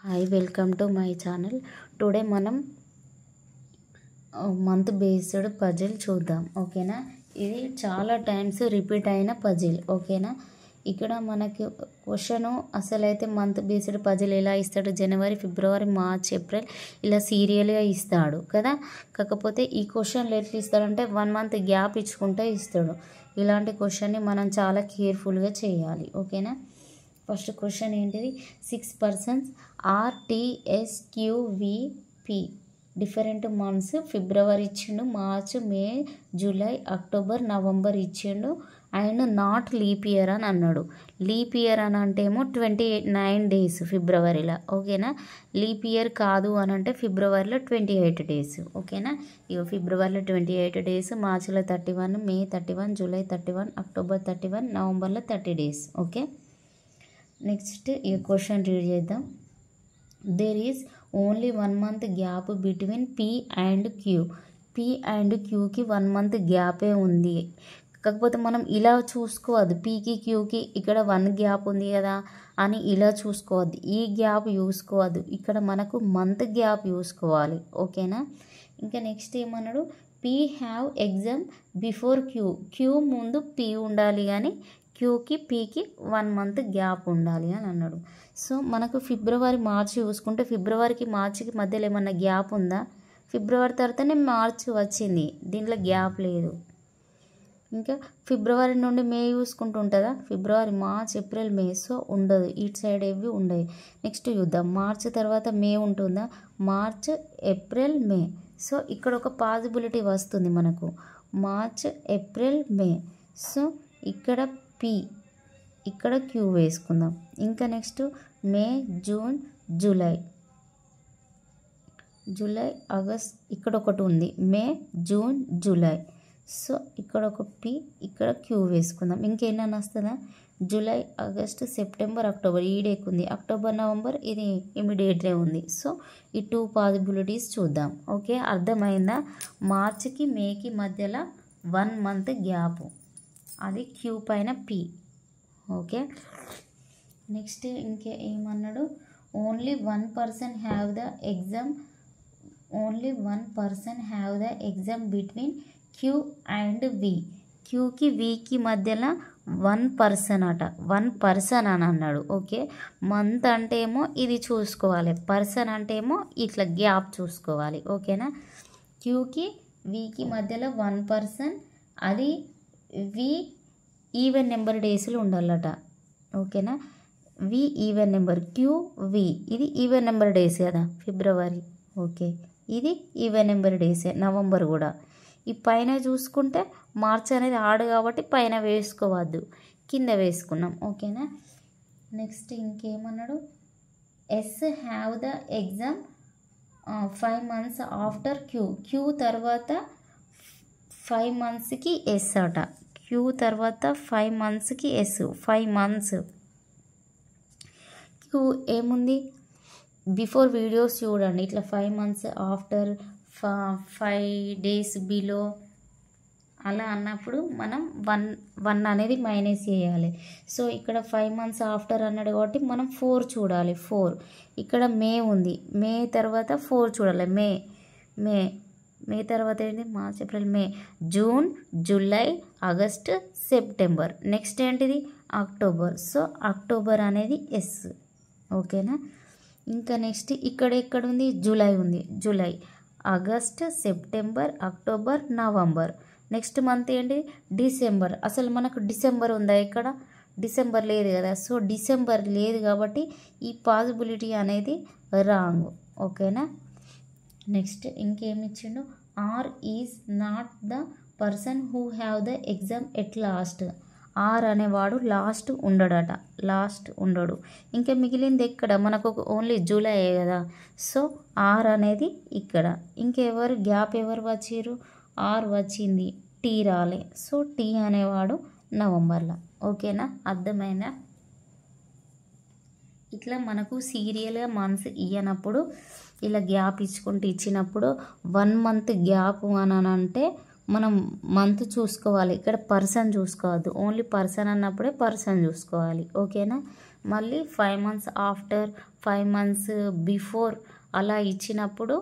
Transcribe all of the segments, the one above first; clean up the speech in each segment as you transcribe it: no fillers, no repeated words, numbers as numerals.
Hi welcome to my channel. Today మనం month based puzzle చూద్దాం. ఓకేనా, ఇది చాలా టైమ్స్ రిపీట్ అయిన పజిల్. ఓకేనా, ఇక్కడ మనకి క్వశ్చన్ అసలైతే మంత్ బేస్డ్ పజిల్ ఎలా ఇస్తాడు, జనవరి, ఫిబ్రవరి, మార్చ్, ఏప్రిల్ ఇలా సీరియల్గా ఇస్తాడు కదా. కాకపోతే ఈ క్వశ్చన్లు ఎట్లా ఇస్తాడంటే 1 మంత్ గ్యాప్ ఇచ్చుకుంటే ఇస్తాడు. ఇలాంటి క్వశ్చన్ని మనం చాలా కేర్ఫుల్గా చేయాలి. ఓకేనా, ఫస్ట్ క్వశ్చన్ ఏంటిది, 6 పర్సన్స్ RTSQVP డిఫరెంట్ మంత్స్. ఫిబ్రవరి ఇచ్చిండు, మార్చ్, మే, జూలై, అక్టోబర్, నవంబర్ ఇచ్చిండు అండ్ నాట్ లీప్ ఇయర్ అని అన్నాడు. లీప్ ఇయర్ అని అంటే ఏమో 29 డేస్ ఫిబ్రవరిలో. ఓకేనా, లీప్ ఇయర్ కాదు అని అంటే ఫిబ్రవరిలో 28 డేస్. ఓకేనా, ఇక ఫిబ్రవరిలో 28 డేస్, మార్చిలో 31, మే 31, జూలై 31, అక్టోబర్ 31, నవంబర్లో 30 డేస్. ఓకే, నెక్స్ట్ ఈ క్వశ్చన్ రీడ్ చేద్దాం. There is only 1 month gap between P and Q. P and Qకి 1 మంత్ గ్యాపే ఉంది. కాకపోతే మనం ఇలా చూసుకోవద్దు, Pకి Qకి ఇక్కడ 1 గ్యాప్ ఉంది కదా అని ఇలా చూసుకోవద్దు, ఈ గ్యాప్ చూసుకోవద్దు, ఇక్కడ మనకు మంత్ గ్యాప్ చూసుకోవాలి. ఓకేనా, ఇంకా నెక్స్ట్ ఏమన్నాడు, P have exam before Q. Q ముందు P ఉండాలి కానీ Qకి Pకి 1 మంత్ గ్యాప్ ఉండాలి అని అన్నాడు. సో మనకు ఫిబ్రవరి, మార్చి చూసుకుంటే ఫిబ్రవరికి మార్చికి మధ్యలో ఏమన్నా గ్యాప్ ఉందా? ఫిబ్రవరి తర్వాతనే మార్చి వచ్చింది, దీంట్లో గ్యాప్ లేదు. ఇంకా ఫిబ్రవరి నుండి మే చూసుకుంటుంటుందా, ఫిబ్రవరి, మార్చ్, ఏప్రిల్, మే, సో ఉండదు, ఇటు సైడ్ ఏవి ఉండవు. నెక్స్ట్ చూద్దాం, మార్చ్ తర్వాత మే ఉంటుందా, మార్చ్, ఏప్రిల్, మే. సో ఇక్కడ ఒక పాసిబిలిటీ వస్తుంది మనకు, మార్చ్, ఏప్రిల్, మే. సో ఇక్కడ P, ఇక్కడ Q వేసుకుందాం. ఇంకా నెక్స్ట్ మే, జూన్, జూలై, ఆగస్ట్, ఇక్కడ ఒకటి ఉంది, మే, జూన్, జూలై. సో ఇక్కడ ఒక P, ఇక్కడ Q వేసుకుందాం. ఇంకేమైనా వస్తుందా, జూలై, ఆగస్ట్, సెప్టెంబర్, అక్టోబర్, ఈడేకుంది, అక్టోబర్, నవంబర్, ఇది ఇమీడియట్లే ఉంది. సో ఈ 2 పాసిబిలిటీస్ చూద్దాం. ఓకే, అర్థమైందా? మార్చికి మేకి మధ్యలో 1 మంత్ గ్యాప్, అది Q పైన P. ఓకే, నెక్స్ట్ ఇంకే ఏమన్నాడు, only 1 person have the exam between Q and V. Qకి Vకి మధ్యలో 1 పర్సన్ అట, 1 పర్సన్ అని అన్నాడు. ఓకే, మంత్ అంటే ఏమో ఇది చూసుకోవాలి, పర్సన్ అంటే ఏమో ఇట్లా గ్యాప్ చూసుకోవాలి. ఓకేనా, Qకి Vకి మధ్యలో 1 పర్సన్, అది V ఈవెన్ నెంబర్ డేస్లు ఉండాలట. ఓకేనా, V ఈవెన్ నెంబర్, QV ఇది ఈవెన్ నెంబర్ డేస్ కదా ఫిబ్రవరి. ఓకే, ఇది ఈవెన్ నెంబర్ డేసే, నవంబర్ కూడా. ఈ పైన చూసుకుంటే మార్చ్ అనేది ఆడు కాబట్టి పైన వేసుకోవద్దు, కింద వేసుకున్నాం. ఓకేనా, నెక్స్ట్ ఇంకేమన్నాడు, S have the exam 5 months after Q తర్వాత 5 మంత్స్కి S అట, Q తర్వాత 5 మంత్స్కి S, 5 మంత్స్. Q ఏముంది, బిఫోర్ వీడియోస్ చూడండి, ఇట్లా 5 మంత్స్ ఆఫ్టర్, 5 డేస్ బిలో అలా అన్నప్పుడు మనం 1 అనేది మైనస్ చేయాలి. సో ఇక్కడ 5 మంత్స్ ఆఫ్టర్ అన్నాడు కాబట్టి మనం 4 చూడాలి, 4. ఇక్కడ మే ఉంది, మే తర్వాత 4 చూడాలి, మే తర్వాత ఏంటి, March, April, May, June, July, August, September. Next ఏంటిది, అక్టోబర్. సో అక్టోబర్ అనేది S. ఓకేనా, ఇంకా నెక్స్ట్ ఇక్కడ ఎక్కడుంది, జూలై ఉంది, July, August, September, October, November. Next month ఏంటి, డిసెంబర్. అసలు మనకు డిసెంబర్ ఉందా, ఇక్కడ డిసెంబర్ లేదు కదా. సో డిసెంబర్ లేదు కాబట్టి ఈ పాసిబిలిటీ అనేది రాంగ్. ఓకేనా, నెక్స్ట్ ఇంకేమి ఇచ్చిండు, R is not the person who have the exam at last. R అనేవాడు లాస్ట్ ఉండడు. ఇంకా మిగిలింది ఎక్కడ మనకు ఓన్లీ జూలై కదా. సో R అనేది ఇక్కడ. ఇంకెవరు గ్యాప్ ఎవరు వచ్చిర్రు, R వచ్చింది, T రాలే. సో T అనేవాడు నవంబర్లో. ఓకేనా, అర్థమైందా? ఇట్లా మనకు సీరియల్గా మంత్స్ ఇవ్వనప్పుడు ఇలా గ్యాప్ ఇచ్చినప్పుడు 1 మంత్ గ్యాప్ అని అంటే మనం మంత్ చూసుకోవాలి, ఇక్కడ పర్సన్ చూసుకోవద్దు, ఓన్లీ పర్సన్ అన్నప్పుడే పర్సన్ చూసుకోవాలి. ఓకేనా, మళ్ళీ 5 months ఆఫ్టర్ 5 months బిఫోర్ అలా ఇచ్చినప్పుడు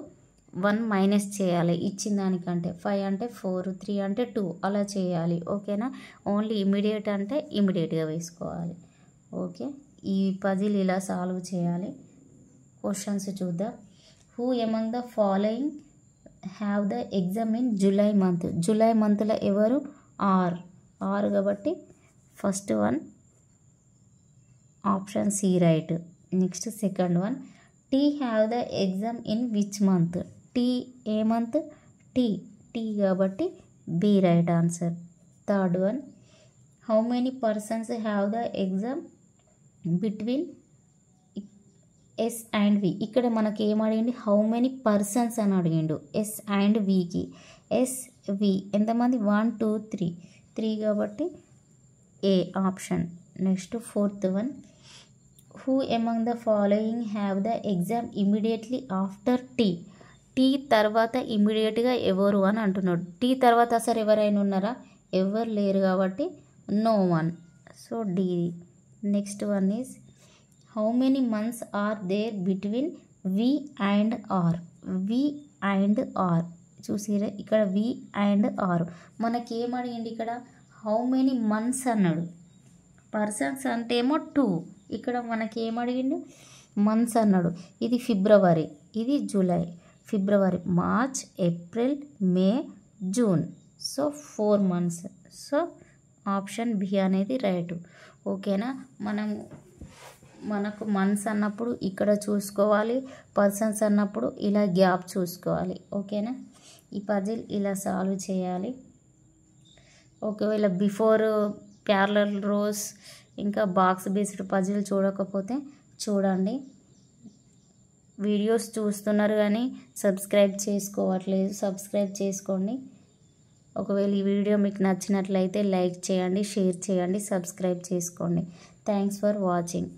1 మైనస్ చేయాలి ఇచ్చిన దానికంటే. 5 అంటే 4, 3 అంటే 2 అలా చేయాలి. ఓకేనా. ఓన్లీ ఇమీడియట్ అంటే ఇమీడియట్గా వేసుకోవాలి. ఓకే. ఈ పజిల్ ఇలా సాల్వ్ చేయాలి. క్వశ్చన్స్ చూద్దాం. Who among the following have the exam in July month. July మంత్లో ఎవరు? ఆర్ కాబట్టి first one option C right. Next second one T have the exam in which month. T ఏ month? T కాబట్టి B right answer. Third one how many persons have the exam between S and V. ఇక్కడ మనకి ఏం అడిగిండు? How many persons అని అడిగిండు. S and వికి. S V ఎంతమంది? 1 2 3 కాబట్టి A option. Next fourth one who among the following have the exam immediately after T. T తర్వాత ఇమీడియట్గా ఎవరు అని అంటున్నాడు. టీ తర్వాత అసలు ఎవరైనా ఉన్నారా? ఎవరు లేరు కాబట్టి no one. So D. Next one is how many months are there between V and R. V and R చూసిరా ఇక్కడ వి అండ్ ఆర్. మనకి ఏం అడిగింది ఇక్కడ? హౌ మెనీ మంత్స్ అన్నాడు. పర్సన్స్ అంటే ఏమో 2. ఇక్కడ మనకి ఏం అడిగిండు? మంత్స్ అన్నాడు. ఇది ఫిబ్రవరి, ఇది July. February, March, April, May, June. So 4 months. So option B అనేది రైట్. ఓకేనా. మనకు మంత్స్ అన్నప్పుడు ఇక్కడ చూసుకోవాలి, పర్సన్స్ అన్నప్పుడు ఇలా గ్యాప్ చూసుకోవాలి. ఓకేనా. ఈ పజిల్ ఇలా సాల్వ్ చేయాలి. ఒకవేళ బిఫోర్ ప్యారలల్ రోస్ ఇంకా బాక్స్ బేస్డ్ పజిల్ చూడకపోతే చూడండి. వీడియోస్ చూస్తున్నారు కానీ సబ్స్క్రైబ్ చేసుకోవట్లేదు. సబ్స్క్రైబ్ చేసుకోండి. ఒకవేళ ఈ వీడియో మీకు నచ్చినట్లయితే లైక్ చేయండి, షేర్ చేయండి, సబ్స్క్రైబ్ చేసుకోండి. Thanks for watching.